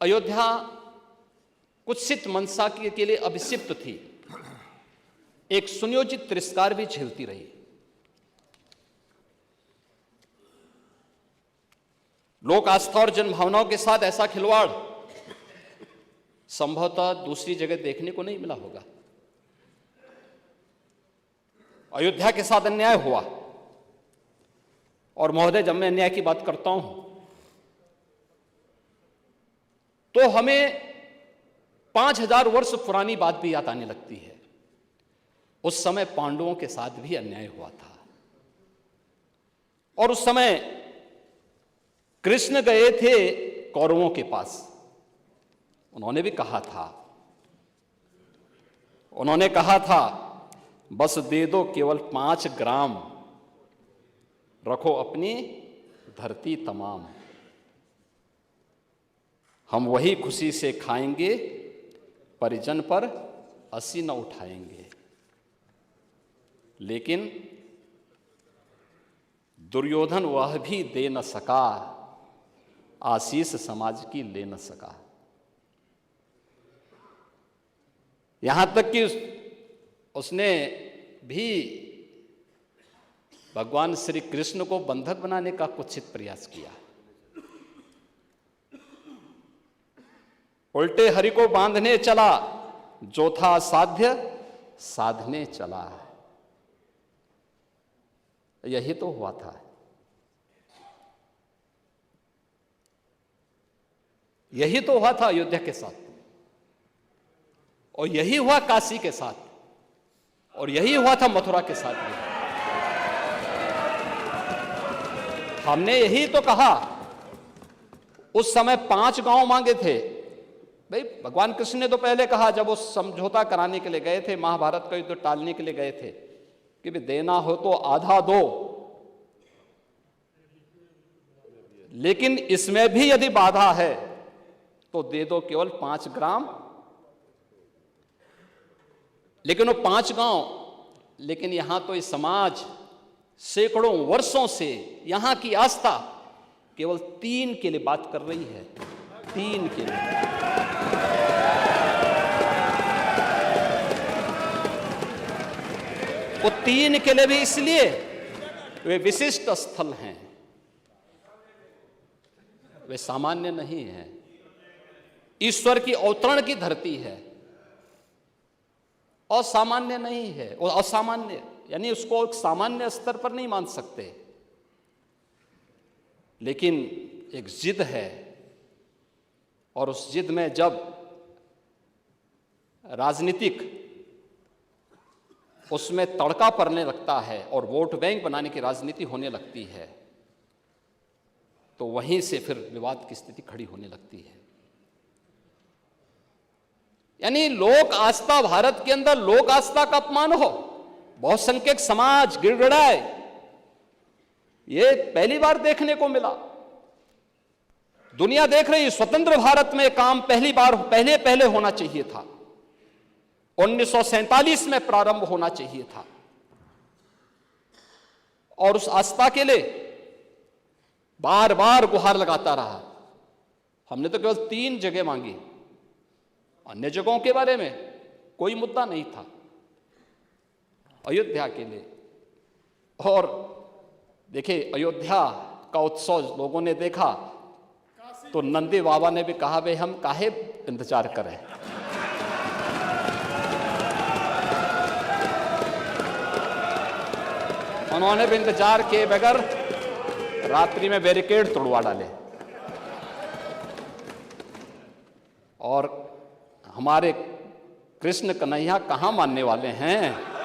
अयोध्या कुत्सित मनसा के लिए अभिषिक्त थी, एक सुनियोजित तिरस्कार भी झेलती रही। लोक आस्था और जनभावनाओं के साथ ऐसा खिलवाड़ संभवतः दूसरी जगह देखने को नहीं मिला होगा। अयोध्या के साथ अन्याय हुआ, और महोदय जब मैं अन्याय की बात करता हूं तो हमें 5000 वर्ष पुरानी बात भी याद आने लगती है। उस समय पांडवों के साथ भी अन्याय हुआ था, और उस समय कृष्ण गए थे कौरवों के पास। उन्होंने भी कहा था बस दे दो केवल 5 ग्राम, रखो अपनी धरती तमाम, हम वही खुशी से खाएंगे, परिजन पर हंसी न उठाएंगे। लेकिन दुर्योधन वह भी दे न सका, आशीष समाज की ले न सका। यहां तक कि उसने भी भगवान श्री कृष्ण को बंधक बनाने का कुत्सित प्रयास किया। उल्टे हरि को बांधने चला, जो था साध्य साधने चला। यही तो हुआ था। यही तो हुआ था अयोध्या के साथ, और यही हुआ काशी के साथ, और यही हुआ था मथुरा के साथ भी। हमने यही तो कहा, उस समय 5 गांव मांगे थे। भाई भगवान कृष्ण ने तो पहले कहा, जब वो समझौता कराने के लिए गए थे, महाभारत का युद्ध टालने के लिए गए थे, कि भी देना हो तो आधा दो, लेकिन इसमें भी यदि बाधा है तो दे दो केवल 5 ग्राम। लेकिन वो 5 गांव, लेकिन यहां तो इस समाज सैकड़ों वर्षों से यहां की आस्था केवल 3 के लिए बात कर रही है। 3 के लिए। वो 3 के लिए भी इसलिए वे विशिष्ट स्थल हैं, वे सामान्य नहीं है। ईश्वर की अवतरण की धरती है, असामान्य नहीं है। वो असामान्य यानी उसको एक सामान्य स्तर पर नहीं मान सकते, लेकिन एक जिद है, और उस जिद में जब राजनीतिक उसमें तड़का पड़ने लगता है और वोट बैंक बनाने की राजनीति होने लगती है, तो वहीं से फिर विवाद की स्थिति खड़ी होने लगती है। यानी लोक आस्था, भारत के अंदर लोक आस्था का अपमान हो, बहुसंख्यक समाज गिड़गिड़ाए, ये पहली बार देखने को मिला। दुनिया देख रही, स्वतंत्र भारत में काम पहले होना चाहिए था। 1947 में प्रारंभ होना चाहिए था, और उस आस्था के लिए बार बार गुहार लगाता रहा। हमने तो केवल 3 जगह मांगी, अन्य जगहों के बारे में कोई मुद्दा नहीं था। अयोध्या के लिए, और देखिए अयोध्या का उत्सव लोगों ने देखा तो नंदी बाबा ने भी कहा, भाई हम काहे इंतजार करें। उन्होंने भी इंतजार किए बगैर रात्रि में बैरिकेड तोड़वा डाले, और हमारे कृष्ण कन्हैया कहां मानने वाले हैं।